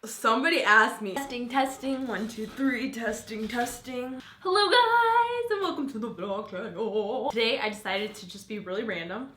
Somebody asked me. Testing, 1, 2, 3, testing. Hello guys, and welcome to the vlog channel. Today I decided to just be really random.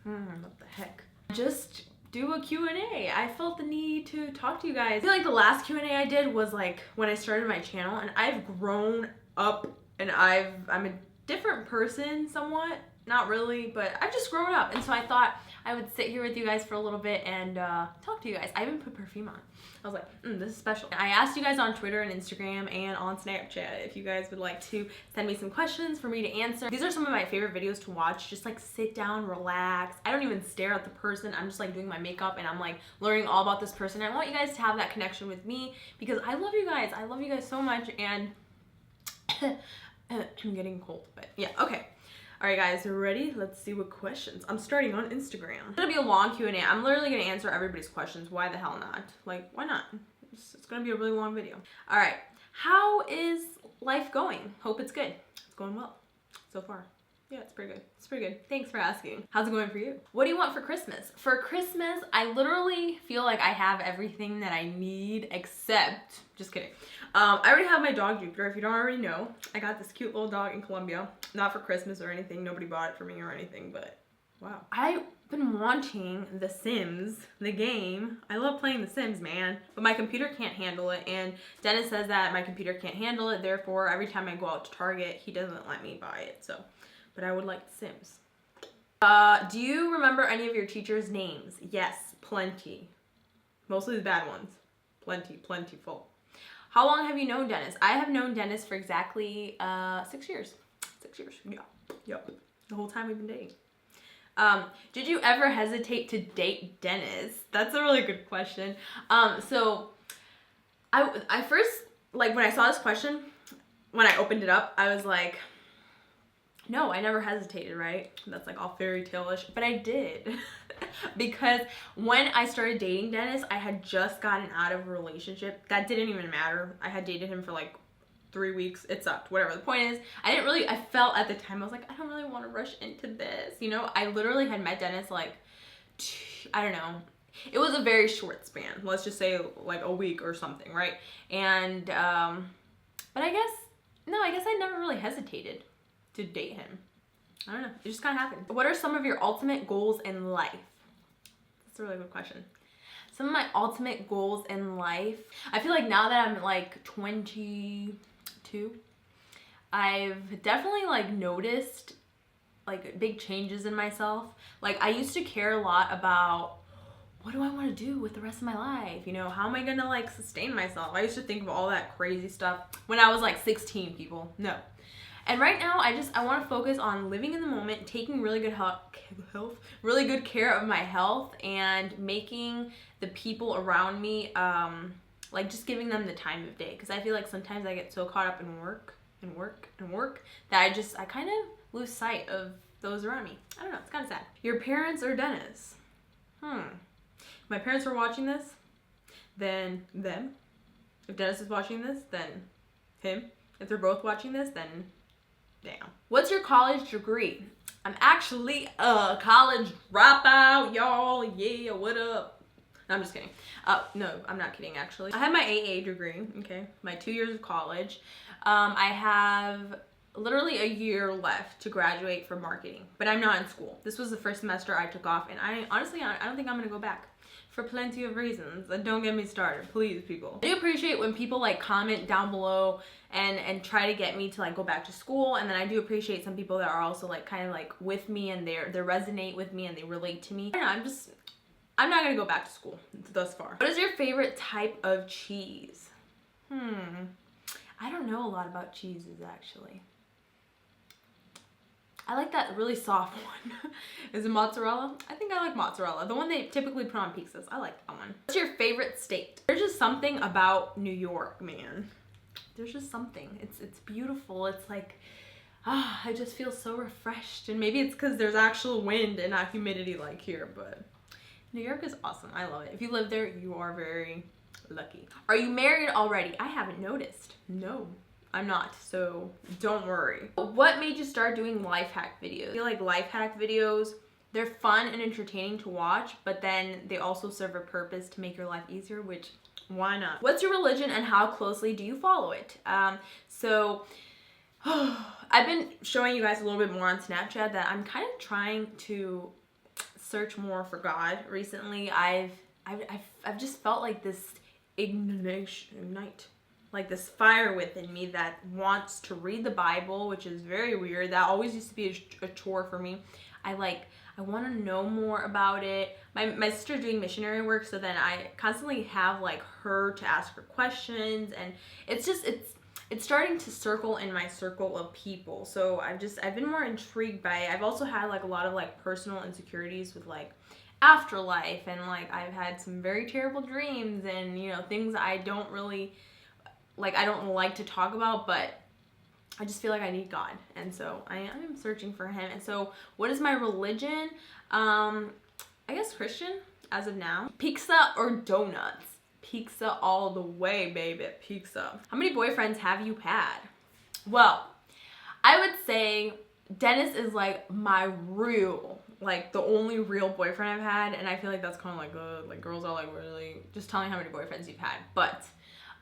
What the heck? Just do a Q&A. I felt the need to talk to you guys. I feel like the last Q&A I did was like when I started my channel, and I've grown up and I'm a different person somewhat. Not really, but I've just grown up, and so I thought I would sit here with you guys for a little bit and talk to you guys. I even put perfume on. I was like, this is special. I asked you guys on Twitter and Instagram and on Snapchat if you guys would like to send me some questions for me to answer. These are some of my favorite videos to watch. Just like sit down, relax. I don't even stare at the person. I'm just like doing my makeup and I'm like learning all about this person. I want you guys to have that connection with me because I love you guys. I love you guys so much, and I'm getting cold, but yeah, okay. All right, guys, ready? Let's see what questions. I'm starting on Instagram. It's gonna be a long Q&A. I'm literally gonna answer everybody's questions. Why the hell not? Like, why not? It's gonna be a really long video. All right, how is life going? Hope it's good. It's going well so far. Yeah, it's pretty good. It's pretty good. Thanks for asking. How's it going for you? What do you want for Christmas? For Christmas, I literally feel like I have everything that I need except, just kidding. I already have my dog Jupiter. If you don't already know, I got this cute little dog in Colombia. Not for Christmas or anything. Nobody bought it for me or anything, but wow. I've been watching The Sims, the game. I love playing The Sims, man. But my computer can't handle it, and Dennis says that my computer can't handle it. Therefore, every time I go out to Target, he doesn't let me buy it, so. But I would like The Sims. Do you remember any of your teachers' names? Yes, plenty. Mostly the bad ones. Plentiful. How long have you known Dennis? I have known Dennis for exactly 6 years. 6 years, yeah. Yep. The whole time we've been dating. Did you ever hesitate to date Dennis? That's a really good question. So I first, like when I saw this question, when I opened it up, I was like, no, I never hesitated, right? That's like all fairy tale-ish, but I did. Because when I started dating Dennis, I had just gotten out of a relationship. That didn't even matter. I had dated him for like 3 weeks. It sucked, whatever. The point is, I felt at the time, I was like, I don't really want to rush into this. You know, I literally had met Dennis like, I don't know. It was a very short span. Let's just say like a week or something, right? And, but I guess I never really hesitated to date him. I don't know. It just kind of happened. What are some of your ultimate goals in life? That's a really good question. Some of my ultimate goals in life. I feel like now that I'm like 22, I've definitely like noticed like big changes in myself. Like I used to care a lot about what do I want to do with the rest of my life? You know, how am I gonna like sustain myself? I used to think of all that crazy stuff when I was like 16, people. No. And right now, I want to focus on living in the moment, taking really good really good care of my health, and making the people around me, like just giving them the time of day. Because I feel like sometimes I get so caught up in work that I kind of lose sight of those around me. I don't know, it's kind of sad. Your parents or Dennis? If my parents were watching this, then them. If Dennis is watching this, then him. If they're both watching this, then damn. What's your college degree? I'm actually a college dropout, y'all. Yeah, what up? No, I'm just kidding. No, I'm not kidding, actually. I have my AA degree, okay? My 2 years of college. I have literally a year left to graduate from marketing, but I'm not in school. This was the first semester I took off, and I don't think I'm gonna go back. For plenty of reasons. Don't get me started, please, people. I do appreciate when people like comment down below and try to get me to like go back to school, and then I do appreciate some people that are also like kind of like with me and they resonate with me and they relate to me. I don't know, I'm not gonna go back to school thus far. What is your favorite type of cheese? I don't know a lot about cheeses actually. I like that really soft one. Is it mozzarella? I think I like mozzarella. The one they typically put on pizzas. I like that one. What's your favorite state? There's just something about New York, man. There's just something. It's beautiful. It's like, I just feel so refreshed. And maybe it's because there's actual wind and not humidity like here, but New York is awesome. I love it. If you live there, you are very lucky. Are you married already? I haven't noticed. No. I'm not, so don't worry. What made you start doing life hack videos? I feel like life hack videos, they're fun and entertaining to watch, but then they also serve a purpose to make your life easier, which Why not? What's your religion and how closely do you follow it? I've been showing you guys a little bit more on Snapchat that I'm kind of trying to search more for God recently. I've just felt like this ignite, like this fire within me that wants to read the Bible, which is very weird. That always used to be a chore for me. I want to know more about it. My sister's doing missionary work, so then I constantly have like her to ask her questions, and it's starting to circle in my circle of people. So I've been more intrigued by it. I've also had like a lot of like personal insecurities with like afterlife, and like I've had some very terrible dreams, and you know, things I don't really like, I don't like to talk about, but I just feel like I need God, and so I am searching for him. And so what is my religion? I guess Christian as of now. Pizza or donuts? Pizza all the way, baby. Pizza. How many boyfriends have you had? Well, I would say Dennis is like my real, like the only real boyfriend I've had, and I feel like that's kind of like good. Like girls are like really just telling how many boyfriends you've had, but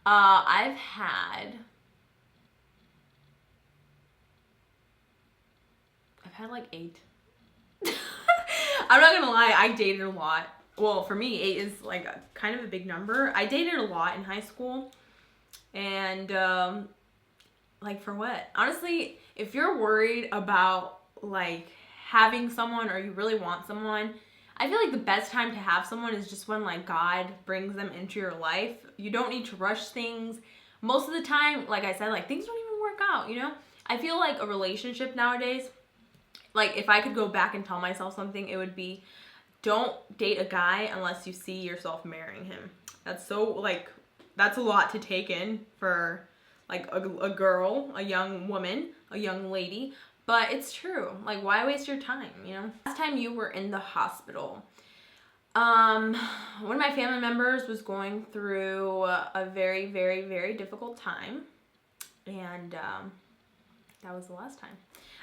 I've had like 8. I'm not gonna lie, I dated a lot. Well, for me, 8 is like kind of a big number. I dated a lot in high school, and like for what? Honestly, if you're worried about like having someone or you really want someone, I feel like the best time to have someone is just when like God brings them into your life. You don't need to rush things. Most of the time, like I said, like things don't even work out, you know? I feel like a relationship nowadays, like if I could go back and tell myself something, it would be, don't date a guy unless you see yourself marrying him. That's so like, that's a lot to take in for like a girl, a young woman, a young lady, but it's true. Like why waste your time, you know? Last time you were in the hospital. One of my family members was going through a very, very, very difficult time, and that was the last time.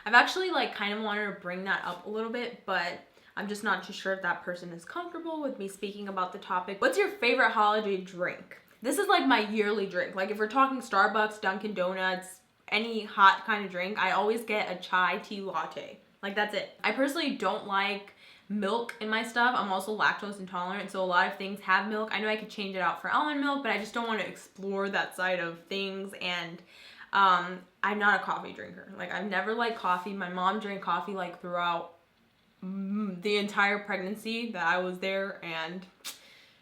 I've actually like kind of wanted to bring that up a little bit, but I'm just not too sure if that person is comfortable with me speaking about the topic. What's your favorite holiday drink? This is like my yearly drink. Like if we're talking Starbucks, Dunkin' Donuts, any hot kind of drink, I always get a chai tea latte. Like that's it. I personally don't like milk in my stuff. I'm also lactose intolerant, so a lot of things have milk. I know I could change it out for almond milk, but I just don't want to explore that side of things. And I'm not a coffee drinker. Like I've never liked coffee. My mom drank coffee like throughout the entire pregnancy that I was there, and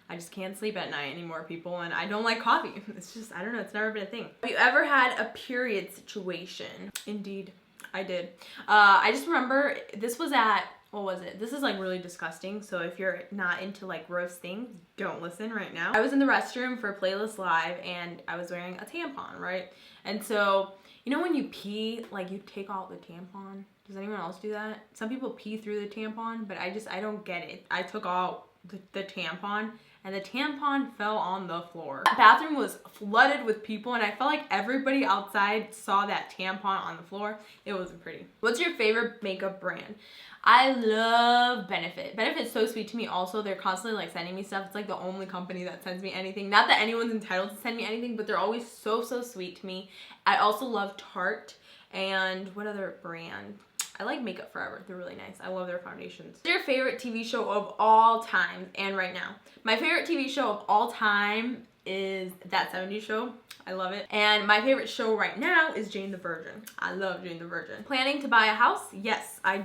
I just can't sleep at night anymore, people, and I don't like coffee. It's just, I don't know, it's never been a thing. Have you ever had a period situation? Indeed, I did. I just remember this was at, what was it? This is like really disgusting, so if you're not into like gross things, don't listen right now. I was in the restroom for Playlist Live, and I was wearing a tampon, right? And so, you know when you pee, like you take out the tampon? Does anyone else do that? Some people pee through the tampon, but I don't get it. I took out the tampon, and the tampon fell on the floor. The bathroom was flooded with people, and I felt like everybody outside saw that tampon on the floor. It wasn't pretty. What's your favorite makeup brand? I love Benefit. Benefit's so sweet to me also. They're constantly like sending me stuff. It's like the only company that sends me anything. Not that anyone's entitled to send me anything, but they're always so, so sweet to me. I also love Tarte. And what other brand? I like Makeup Forever. They're really nice. I love their foundations. What's your favorite TV show of all time and right now? My favorite TV show of all time is That 70s Show. I love it. And my favorite show right now is Jane the Virgin. I love Jane the Virgin. Planning to buy a house? Yes. I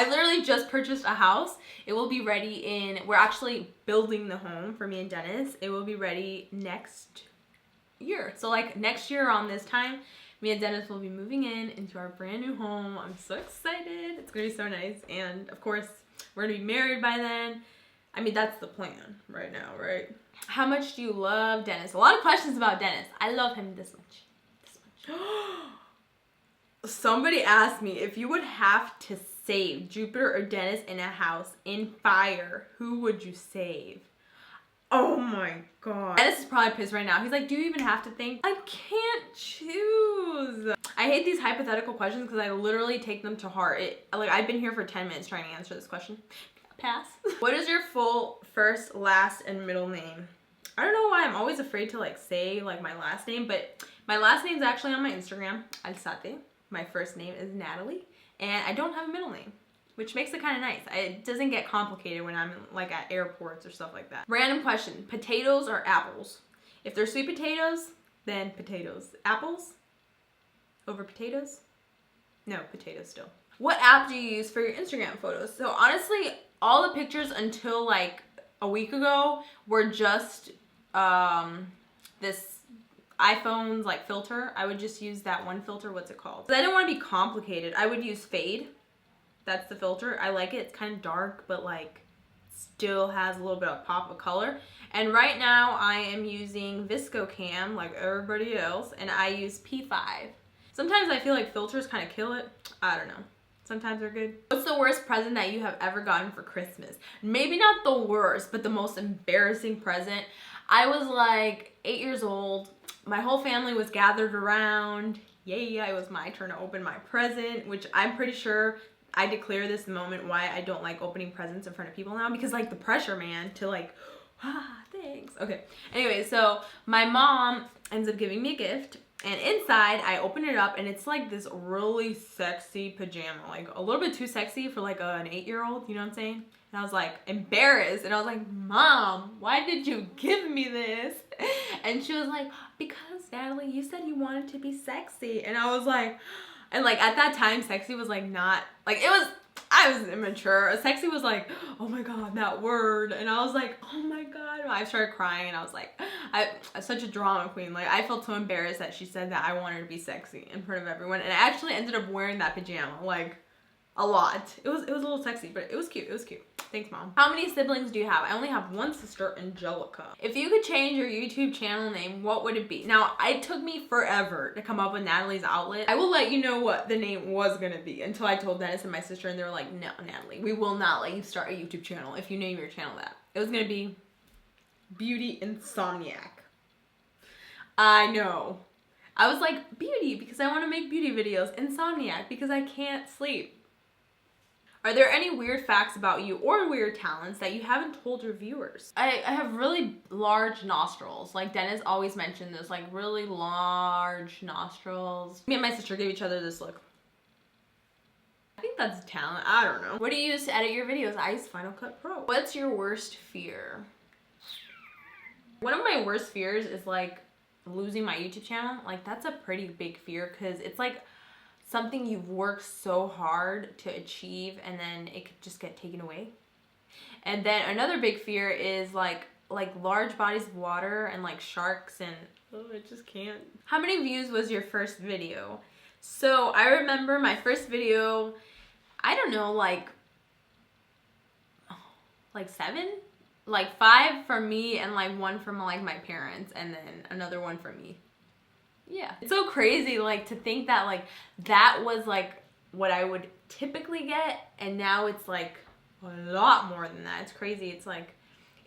literally just purchased a house. It will be ready we're actually building the home for me and Dennis. It will be ready next year. So like next year around this time, me and Dennis will be moving into our brand new home. I'm so excited. It's gonna be so nice. And of course, we're gonna be married by then. I mean, that's the plan right now, right? How much do you love Dennis? A lot of questions about Dennis. I love him this much. This much. Somebody asked me if you would have to save Jupiter or Dennis in a house in fire, who would you save? Oh my god. Dennis is probably pissed right now. He's like, do you even have to think? I can't choose. I hate these hypothetical questions because I literally take them to heart. Like I've been here for 10 minutes trying to answer this question. Pass. What is your full first, last, and middle name? I don't know why I'm always afraid to like say like my last name, but my last name is actually on my Instagram, Alzate. My first name is Natalie, and I don't have a middle name, which makes it kind of nice. It doesn't get complicated when I'm like at airports or stuff like that. Random question, potatoes or apples? If they're sweet potatoes, then potatoes. Apples over potatoes? No, potatoes still. What app do you use for your Instagram photos? So honestly, all the pictures until like a week ago were just this iPhone's like filter. I would just use that one filter. What's it called? Because I didn't want to be complicated. I would use Fade. That's the filter. I like it. It's kind of dark, but like still has a little bit of pop of color. And right now I am using Visco Cam like everybody else, and I use P5. Sometimes I feel like filters kind of kill it. I don't know. Sometimes they're good. What's the worst present that you have ever gotten for Christmas? Maybe not the worst, but the most embarrassing present. I was like 8 years old. My whole family was gathered around. Yay, it was my turn to open my present, which I'm pretty sure I declare this moment why I don't like opening presents in front of people now, because like the pressure, man, to like, thanks. Okay. Anyway, so my mom ends up giving me a gift, and inside I open it up and it's like this really sexy pajama, like a little bit too sexy for like an 8-year-old, you know what I'm saying? And I was like embarrassed, and I was like, Mom, why did you give me this? And she was like, because Natalie, you said you wanted to be sexy. And I was like, and like at that time, sexy was like not, like it was, I was immature. Sexy was like, oh my God, that word. And I was like, oh my God. I started crying, and I was like, I'm such a drama queen. Like I felt so embarrassed that she said that I wanted to be sexy in front of everyone. And I actually ended up wearing that pajama like a lot. It was a little sexy, but it was cute. It was cute. Thanks, Mom. How many siblings do you have? I only have one sister, Angelica. If you could change your YouTube channel name, what would it be? Now, it took me forever to come up with Natalie's Outlet. I will let you know what the name was gonna be until I told Dennis and my sister, and they were like, no, Natalie, we will not let you start a YouTube channel if you name your channel that. It was gonna be Beauty Insomniac. I know. I was like, beauty, because I want to make beauty videos. Insomniac, because I can't sleep. Are there any weird facts about you or weird talents that you haven't told your viewers? I have really large nostrils. Like Dennis always mentioned this, like really large nostrils. Me and my sister gave each other this look. I think that's a talent. I don't know. What do you use to edit your videos? I use Final Cut Pro. What's your worst fear? One of my worst fears is like losing my YouTube channel. Like that's a pretty big fear, because it's like something you've worked so hard to achieve, and then it could just get taken away. And then another big fear is like large bodies of water and like sharks, and oh, I just can't. How many views was your first video? So I remember my first video, I don't know, like 7? Like 5 from me, and like 1 from like my parents, and then another 1 from me. Yeah. It's so crazy like to think that like that was like what I would typically get, and now it's like a lot more than that. It's crazy. It's like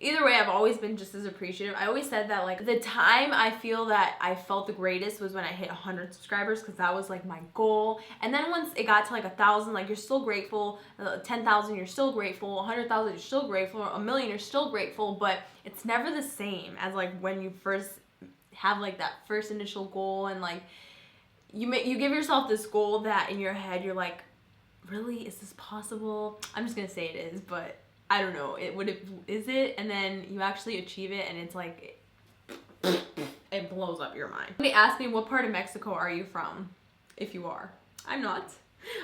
either way, I've always been just as appreciative. I always said that like the time I feel that I felt the greatest was when I hit 100 subscribers, because that was like my goal. And then once it got to like 1,000, like you're still grateful. 10,000, you're still grateful. 100,000, you're still grateful. 1,000,000, you're still grateful. But it's never the same as like when you first have like that first initial goal, and like you give yourself this goal that in your head you're like, really, is this possible? I'm just gonna say it is, but I don't know, is it? And then you actually achieve it, and it's like it blows up your mind. Somebody asked me, what part of Mexico are you from? If you are. I'm not.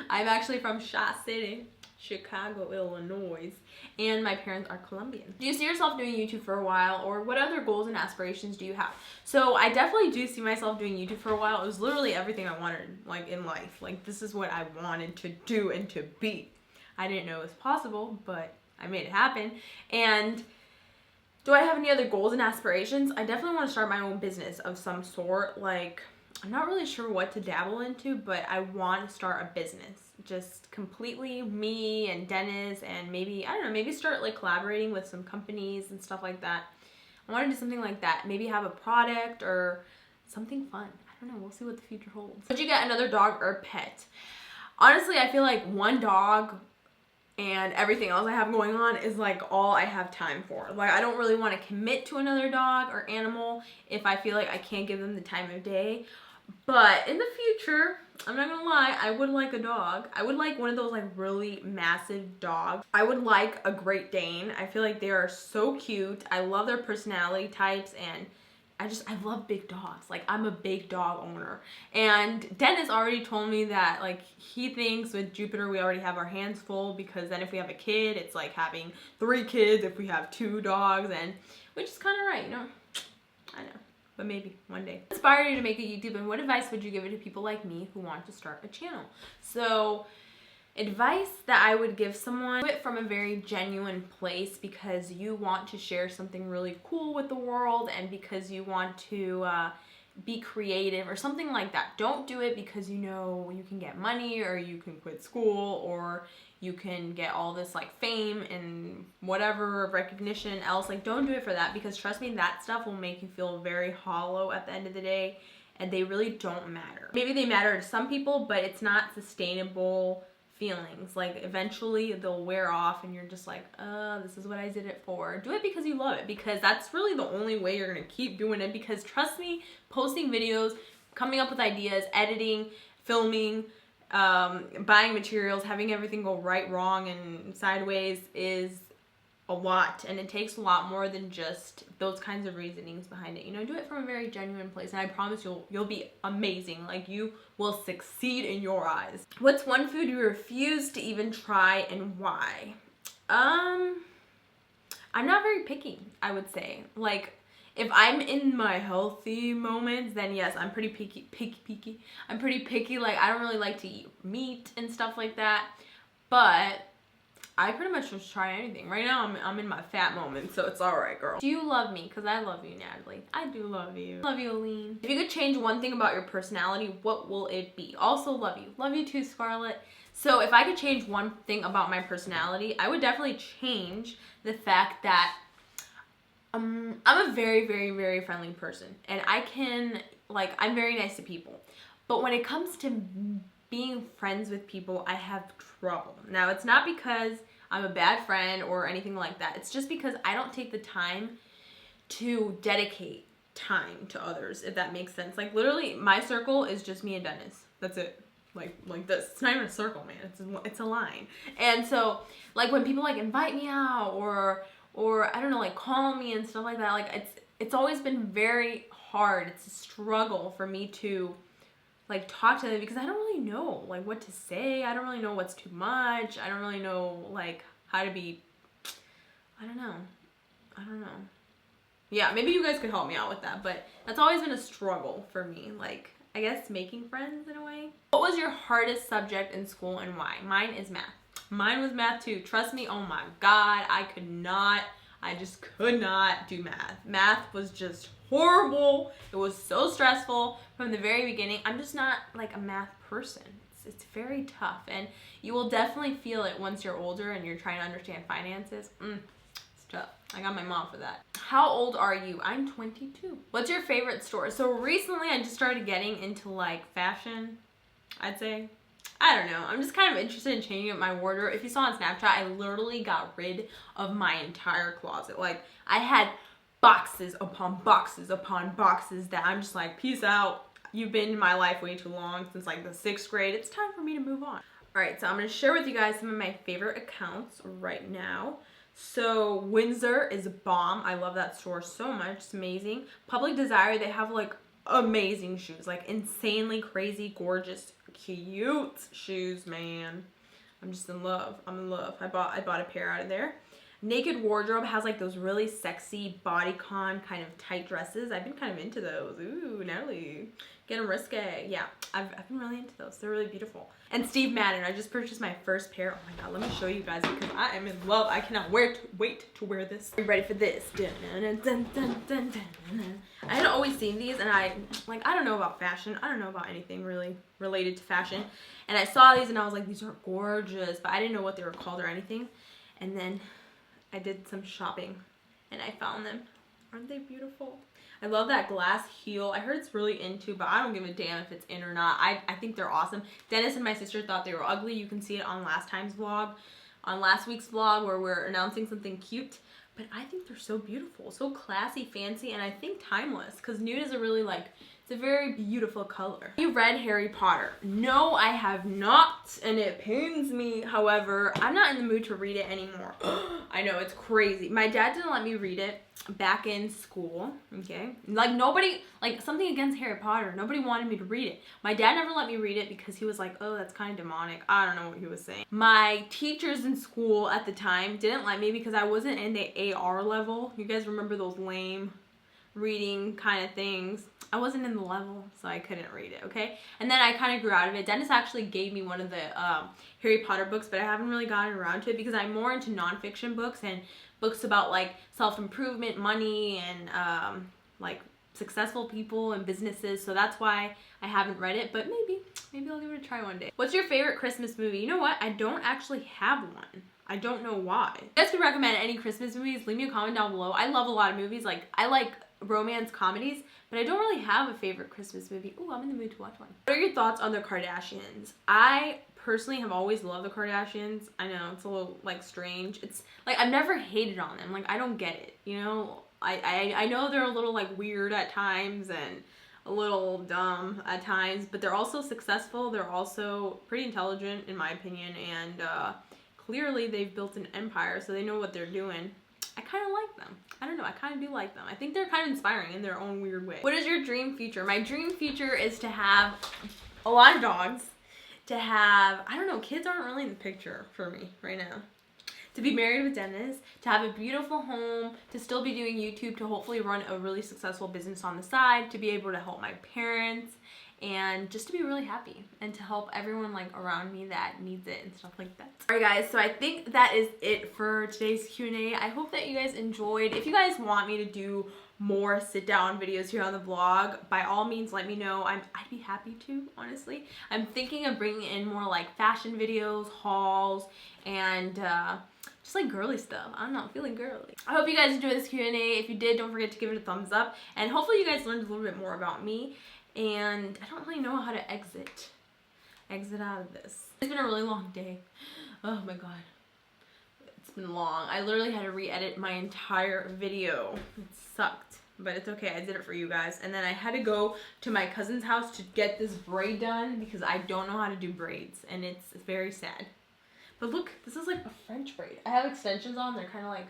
I'm actually from Shot City, Chicago, Illinois, and my parents are Colombian. Do you see yourself doing YouTube for a while, or what other goals and aspirations do you have? So I definitely do see myself doing YouTube for a while. It was literally everything I wanted, like in life. Like this is what I wanted to do and to be. I didn't know it was possible, but I made it happen. And do I have any other goals and aspirations? I definitely want to start my own business of some sort. Like, I'm not really sure what to dabble into, but I want to start a business. Just completely me and Dennis, and maybe, I don't know, maybe start like collaborating with some companies and stuff like that. I want to do something like that. Maybe have a product or something fun. I don't know. We'll see what the future holds. Would you get another dog or pet? Honestly, I feel like one dog and everything else I have going on is like all I have time for. Like I don't really want to commit to another dog or animal if I feel like I can't give them the time of day. But in the future, I'm not gonna lie, I would like a dog. I would like one of those like really massive dogs. I would like a Great Dane. I feel like they are so cute. I love their personality types, and I love big dogs. Like I'm a big dog owner. And Dennis already told me that like he thinks with Jupiter we already have our hands full, because then if we have a kid, it's like having 3 kids if we have 2 dogs, and which is kind of right, you know. I know. But maybe one day. What inspired you to make a YouTube, and what advice would you give it to people like me who want to start a channel? So advice that I would give someone, do it from a very genuine place because you want to share something really cool with the world, and because you want to be creative or something like that. Don't do it because you know you can get money, or you can quit school, or you can get all this like fame and whatever recognition else. Like don't do it for that, because trust me, that stuff will make you feel very hollow at the end of the day, and they really don't matter. Maybe they matter to some people, but it's not sustainable feelings. Like eventually they'll wear off and you're just like, this is what I did it for. Do it because you love it, because that's really the only way you're gonna keep doing it. Because trust me, posting videos, coming up with ideas, editing, filming, buying materials, having everything go right, wrong, and sideways is a lot, and it takes a lot more than just those kinds of reasonings behind it. You know, do it from a very genuine place, and I promise you'll be amazing. Like you will succeed in your eyes. What's one food you refuse to even try, and why? I'm not very picky, I would say. Like if I'm in my healthy moments, then yes, I'm pretty picky. I'm pretty picky. Like I don't really like to eat meat and stuff like that, but I pretty much just try anything. Right now, I'm in my fat moment, so it's all right, girl. Do you love me? Because I love you, Natalie. I do love you. Love you, Aline. If you could change one thing about your personality, what will it be? Also love you. Love you too, Scarlett. So if I could change one thing about my personality, I would definitely change the fact that I'm a very, very, very friendly person. And I can, like, I'm very nice to people. But when it comes to being friends with people, I have trouble. Now, it's not because I'm a bad friend or anything like that. It's just because I don't take the time to dedicate time to others, if that makes sense. Like literally my circle is just me and Dennis. That's it. Like this. It's not even a circle, man. It's a line. And so like when people like invite me out or I don't know, like call me and stuff like that, like it's always been very hard. It's a struggle for me to like talk to them, because I don't really know like what to say. I don't really know what's too much. I don't really know like how to be, I don't know. Yeah, maybe you guys could help me out with that, but that's always been a struggle for me. Like, I guess making friends in a way. What was your hardest subject in school and why? Mine is math. Mine was math too. Trust me, oh my God, I just could not do math. Math was just horrible. It was so stressful from the very beginning. I'm just not like a math person. It's very tough, and you will definitely feel it once you're older and you're trying to understand finances. It's tough. I got my mom for that. How old are you? I'm 22. What's your favorite store? So recently I just started getting into like fashion, I'd say. I don't know. I'm just kind of interested in changing up my wardrobe. If you saw on Snapchat, I literally got rid of my entire closet. Like I had boxes upon boxes upon boxes that I'm just like, peace out. You've been in my life way too long, since like the 6th grade. It's time for me to move on. All right, so I'm gonna share with you guys some of my favorite accounts right now. So Windsor is a bomb. I love that store so much. It's amazing. Public Desire, they have like amazing shoes, like insanely crazy, gorgeous, cute shoes, man. I'm just in love. I'm in love. I bought a pair out of there. Naked Wardrobe has like those really sexy bodycon kind of tight dresses. I've been kind of into those. Ooh, Natalie, getting risque. Yeah, I've been really into those. They're really beautiful. And Steve Madden, I just purchased my first pair. Oh my God, let me show you guys because I am in love. I cannot wait to wear this. Are you ready for this? I had always seen these, and I don't know about fashion. I don't know about anything really related to fashion. And I saw these and I was like, these are gorgeous, but I didn't know what they were called or anything. And then I did some shopping and I found them. Aren't they beautiful? I love that glass heel. I heard it's really into, but I don't give a damn if it's in or not. I think they're awesome. Dennis and my sister thought they were ugly. You can see it on last time's vlog. on last week's vlog where we're announcing something cute. But I think they're so beautiful, so classy, fancy, and I think timeless, because nude is a really like, it's a very beautiful color. You read Harry Potter? No, I have not, and it pains me. However, I'm not in the mood to read it anymore. I know, it's crazy. My dad didn't let me read it back in school, okay? Like nobody, like something against Harry Potter, nobody wanted me to read it. My dad never let me read it because he was like, oh, that's kind of demonic. I don't know what he was saying. My teachers in school at the time didn't let me because I wasn't in the AR level. You guys remember those lame reading kind of things? I wasn't in the level, so I couldn't read it, okay? And then I kind of grew out of it. Dennis actually gave me one of the Harry Potter books, but I haven't really gotten around to it because I'm more into nonfiction books and books about like self-improvement, money, and like successful people and businesses. So that's why I haven't read it, but maybe I'll give it a try one day. What's your favorite Christmas movie? You know what? I don't actually have one. I don't know why. If you guys could recommend any Christmas movies, leave me a comment down below. I love a lot of movies. Like, I like romance comedies, but I don't really have a favorite Christmas movie. Ooh, I'm in the mood to watch one. What are your thoughts on the Kardashians? I personally have always loved the Kardashians. I know, it's a little, like, strange. It's, like, I've never hated on them. Like, I don't get it, you know? I know they're a little, like, weird at times and a little dumb at times, but they're also successful. They're also pretty intelligent, in my opinion, and clearly they've built an empire, so they know what they're doing. I kind of like them. I don't know, I kind of do like them. I think they're kind of inspiring in their own weird way. What is your dream feature? My dream feature is to have a lot of dogs, to have, I don't know, kids aren't really in the picture for me right now. To be married with Dennis, to have a beautiful home, to still be doing YouTube, to hopefully run a really successful business on the side, to be able to help my parents, and just to be really happy and to help everyone like around me that needs it and stuff like that. Alright guys, so I think that is it for today's Q&A. I hope that you guys enjoyed. If you guys want me to do more sit down videos here on the vlog, by all means let me know. I'd be happy to, honestly. I'm thinking of bringing in more like fashion videos, hauls, and just like girly stuff. I'm not feeling girly. I hope you guys enjoyed this Q&A. If you did, don't forget to give it a thumbs up, and hopefully you guys learned a little bit more about me. And I don't really know how to exit out of this. It's been a really long day. Oh my god. It's been long. I literally had to re-edit my entire video. It sucked, but it's okay. I did it for you guys. And then I had to go to my cousin's house to get this braid done because I don't know how to do braids, and it's very sad. But look, this is like a French braid. I have extensions on. They're kind of like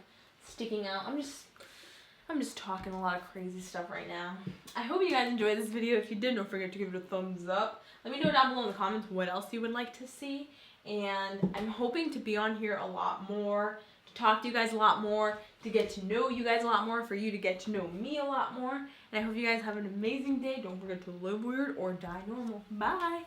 sticking out. I'm just talking a lot of crazy stuff right now. I hope you guys enjoyed this video. If you did, don't forget to give it a thumbs up. Let me know down below in the comments what else you would like to see. And I'm hoping to be on here a lot more, to talk to you guys a lot more, to get to know you guys a lot more, for you to get to know me a lot more. And I hope you guys have an amazing day. Don't forget to live weird or die normal. Bye!